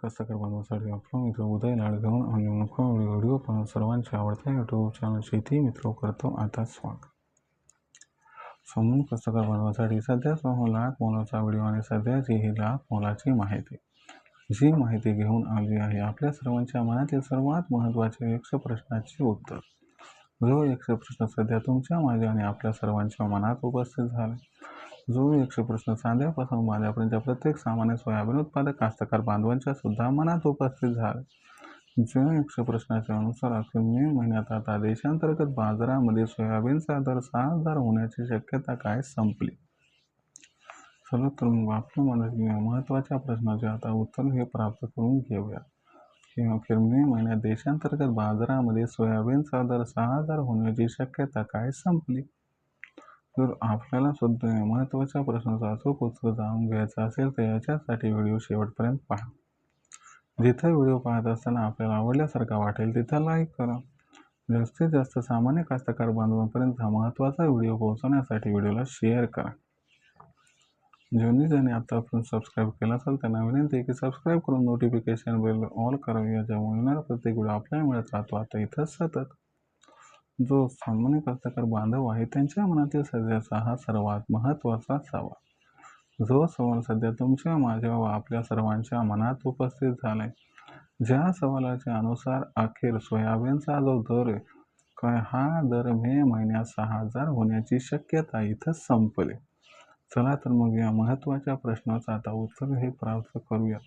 कष्टकर बनवण्यासाठी आपला मित्र उदय लाड घेऊन आणि मोठा व्हिडिओ पाहून सर्वांच्या आवडत्या यूट्यूब चॅनल शेती मित्र करतो आता स्वागत. समूह कष्टकर बनवण्यासाठी सध्या 6 लाख मोलाचा व्हिडिओ आणि सध्याची ही लाख मोलाची माहिती. जी माहिती घेऊन आली आहे आपल्या सर्वांच्या मनातील सर्वात महत्त्वाचे 100 प्रश्नाचे उत्तर. जो 100 प्रश्न सध्या तुमच्या माझ्या आणि आपल्या सर्वांच्या मनात उपस्थित झाला. जो 100 प्रश्न चांद्यापासून बांध्यापर्यंत प्रत्येक सामान्य सोयाबीन उत्पादक कास्तकार बांधवांच्या सुद्धा मनात उपस्थित झाला. ज्या 100 प्रश्नाच्या अनुसार अखेर मे महिन्यात आता देशांतर्गत बाजारामध्ये सोयाबीनचा दर 6,000 होण्याची शक्यता काय संपली. चला तर मग आपल्या मनातील महत्त्वाच्या प्रश्नाचे आता उत्तर हे प्राप्त करून घेऊया की अखेर मे महिन्यात देशांतर्गत बाजारामध्ये सोयाबीनचा दर 6,000 होण्याची शक्यता काय संपली. जर आपल्याला सुद्धा महत्त्वाच्या प्रश्नाचा अचूक उत्तर जाणून घ्यायचा असेल तर याच्यासाठी व्हिडिओ शेवटपर्यंत पहा. जिथे व्हिडिओ पाहत असताना आपल्याला आवडल्यासारखा वाटेल तिथं लाईक करा. जास्तीत जास्त सामान्य कास्तकार बांधवांपर्यंत हा महत्त्वाचा व्हिडिओ पोहोचवण्यासाठी व्हिडिओला शेअर करा. ज्यांनी आतापर्यंत सबस्क्राईब केला असेल त्यांना विनंती आहे की सबस्क्राईब करून नोटिफिकेशन बेल ऑल करावी. याच्यामुळे येणारा प्रत्येक व्हिडिओ आपल्याला मिळत राहतो आता इथं सतत. जो सामान्य कास्तकार बांधव आहे त्यांच्या मनातील सध्याचा हा सर्वात महत्त्वाचा सवाल. जो सवाल सध्या तुमच्या माझ्या व आपल्या सर्वांच्या मनात उपस्थित झालाय. ज्या सवालाच्या अनुसार अखेर सोयाबीनचा जो दर आहे काय हा दर मे महिन्यात 6,000 होण्याची शक्यता इथं संपली. चला तर मग या महत्त्वाच्या प्रश्नाचं आता उत्तर हे प्राप्त करूया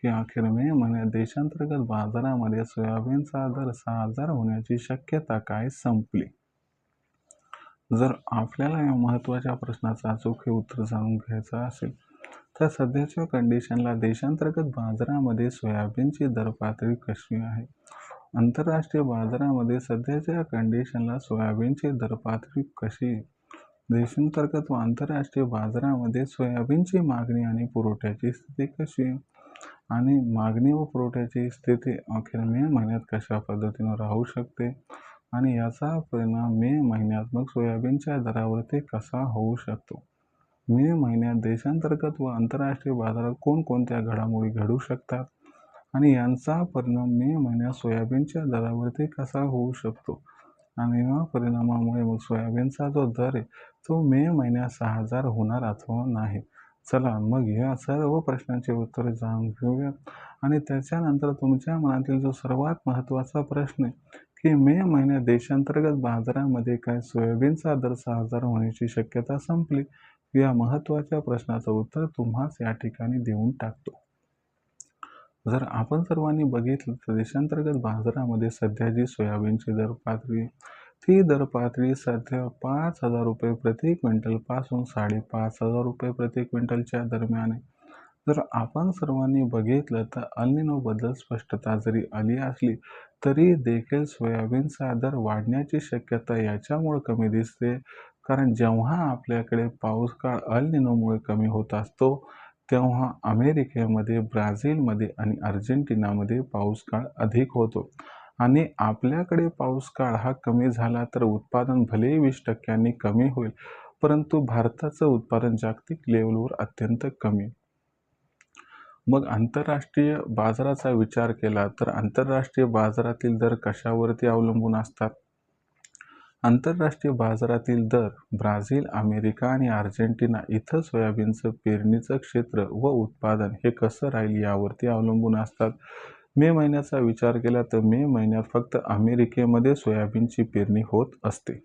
की अखेर मे महिन्यात देशांतर्गत बाजारामध्ये सोयाबीनचा दर 6,000 होण्याची शक्यता काय संपली. जर आपल्याला या महत्त्वाच्या प्रश्नाचं अचूक हे उत्तर जाणून घ्यायचं असेल तर सध्याच्या कंडिशनला देशांतर्गत बाजारामध्ये सोयाबीनची दर पातळी कशी आहे. आंतरराष्ट्रीय बाजारामध्ये सध्याच्या कंडिशनला सोयाबीनची दर पातळी कशी आहे. देशांतर्गत व आंतरराष्ट्रीय बाजारामध्ये सोयाबीनची मागणी आणि पुरवठ्याची स्थिती कशी आहे आणि मागणी व पुरवठ्याची स्थिती अखेर मे महिन्यात कशा पद्धतीने राहू शकते आणि याचा परिणाम मे महिन्यात मग सोयाबीनच्या दरावरती कसा होऊ शकतो. मे महिन्यात देशांतर्गत व आंतरराष्ट्रीय बाजारात कोणकोणत्या घडामोडी घडू शकतात आणि यांचा परिणाम मे महिन्यात सोयाबीनच्या दरावरती कसा होऊ शकतो आणि या परिणामामुळे मग सोयाबीनचा जो दर आहे तो मे महिन्यात 6,000 होणार अथवा नाही. चला मग या सर्व प्रश्नांचे उत्तर जाणून घेऊया आणि त्याच्यानंतर तुमच्या मनातील जो सर्वात महत्त्वाचा प्रश्न आहे की मे महिन्यात देशांतर्गत बाजारामध्ये काय सोयाबीनचा दर 6,000 होण्याची शक्यता संपली. या महत्त्वाच्या प्रश्नाचं उत्तर तुम्हाच या ठिकाणी देऊन टाकतो. जर आपण सर्वांनी बघितलं तर देशांतर्गत बाजारामध्ये सध्या जी सोयाबीनची दर पातळी ती दर पातळी सध्या 5,000 रुपये प्रति क्विंटल पासून 5,500 रुपये प्रति क्विंटलच्या दरम्यान आहे. जर आपण सर्वांनी बघितलं तर अल निनो बद्दल स्पष्टता जरी आली असली तरी देखील सोयाबीनचा दर वाढण्याची शक्यता याच्यामुळे कमी दिसते कारण जेव्हा आपल्याकडे पाऊस काळ अल निनोमुळे कमी होत असतो तेव्हा अमेरिकेमध्ये, ब्राझीलमध्ये आणि अर्जेंटिनामध्ये पाऊस काळ अधिक होतो आणि आपल्याकडे पाऊस काळ हा कमी झाला तर उत्पादन भले 20% कमी होईल परंतु भारताचं उत्पादन जागतिक लेवलवर अत्यंत कमी. मग आंतरराष्ट्रीय बाजाराचा विचार केला तर आंतरराष्ट्रीय बाजारातील दर कशावरती अवलंबून असतात. आंतरराष्ट्रीय बाजारातील दर ब्राझील, अमेरिका आणि अर्जेंटिना इथं सोयाबीनचं पेरणीचं क्षेत्र व उत्पादन हे कसं राहील यावरती अवलंबून असतात. मे महिन्याचा विचार केला तर मे महिन्यात फक्त अमेरिकेमध्ये सोयाबीनची पेरणी होत असते.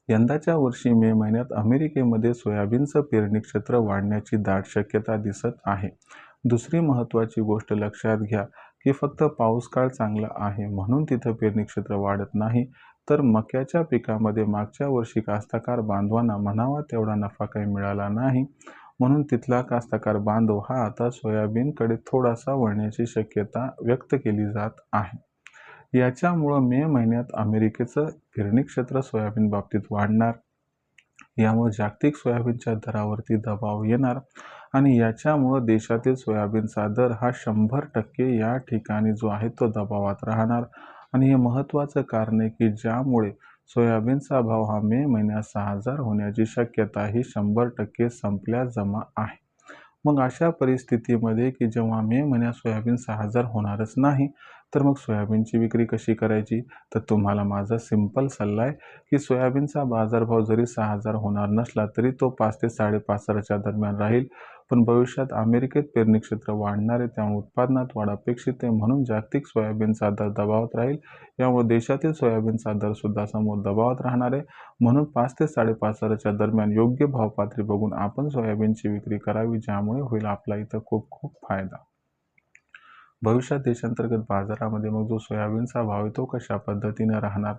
यंदाच्या वर्षी मे महिन्यात अमेरिकेमध्ये सोयाबीनचं पेरणी क्षेत्र वाढण्याची दाट शक्यता दिसत आहे. दुसरी महत्त्वाची गोष्ट लक्षात घ्या की फक्त पाऊस काळ चांगला आहे म्हणून तिथं पेरणी क्षेत्र वाढत नाही तर मक्याच्या पिकामध्ये मागच्या वर्षी कास्तकार बांधवांना म्हणावा तेवढा नफा काही मिळाला नाही म्हणून तिथला कास्तकार बांधव हा आता सोयाबीनकडे थोडासा वळण्याची शक्यता व्यक्त केली जात आहे. याच्यामुळं मे महिन्यात अमेरिकेचं पेरणी क्षेत्र सोयाबीन बाबतीत वाढणार. यामुळे जागतिक सोयाबीनच्या दरावरती दबाव येणार आणि याच्यामुळं देशातील सोयाबीनचा दर हा 100% या ठिकाणी जो आहे तो दबावात राहणार आणि हे महत्त्वाचं कारण आहे की ज्यामुळे सोयाबीनचा भाव हा मे महिन्यात 6,000 होण्याची शक्यता ही 100% संपल्या जमा आहे. मग अशा परिस्थितीमध्ये की जेव्हा मे महिन्यात सोयाबीन 6,000 होणारच नाही, तर मग सोयाबीनची विक्री कशी करायची? तर तुम्हाला माझा सिंपल सल्ला आहे, की सोयाबीनचा बाजारभाव जरी 6,000 होणार नसला, तरी तो 5 ते 5,500च्या दरम्यान राहील. पण भविष्यात अमेरिकेत पेरणी क्षेत्र वाढणार आहे, त्यामुळे उत्पादनात वाढ अपेक्षित आहे. म्हणून जागतिक सोयाबीनचा दर दबावात राहील. यामुळे देशातील सोयाबीनचा दरसुद्धा समोर दबावात राहणार आहे. म्हणून 5 ते 5,500च्या दरम्यान योग्य भाव पातळी बघून आपण सोयाबीनची विक्री करावी, ज्यामुळे होईल आपला इथं खूप खूप फायदा. भविष्यात देशांतर्गत बाजारामध्ये मग जो सोयाबीनचा भाव आहे तो कशा पद्धतीने राहणार,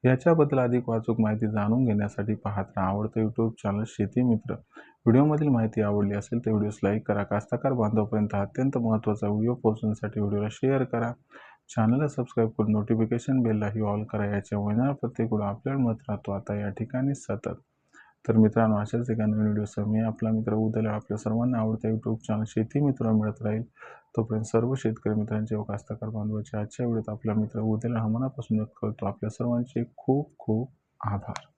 याच्याबद्दल अधिक वाचूक माहिती जाणून घेण्यासाठी पाहत राहा आवडतं यूट्यूब चॅनल शेती मित्र. व्हिडिओमधील माहिती आवडली असेल तर व्हिडिओस लाईक करा. कास्तकार बांधवापर्यंत अत्यंत महत्त्वाचा व्हिडिओ पोहोचवण्यासाठी व्हिडिओला शेअर करा. चॅनलला सबस्क्राईब करून नोटिफिकेशन बेललाही ऑल करा. याच्यामुळे येणारा प्रत्येक व्हिडिओ आपल्याला मिळत राहतो आता या ठिकाणी सतत. तर मित्रांनो, अशाच एका नवीन व्हिडिओसह मी आपला मित्र उद्याला आपल्या सर्वांना आवडता यूट्यूब चॅनल शेती मित्र मिळत राहील. तोपर्यंत सर्व शेतकरी मित्रांचे व कास्तकार बांधवांचे आजच्या व्हिडिओत आपला मित्र उद्याला मनापासून व्यक्त करतो. आपल्या सर्वांचे खूप खूप आभार.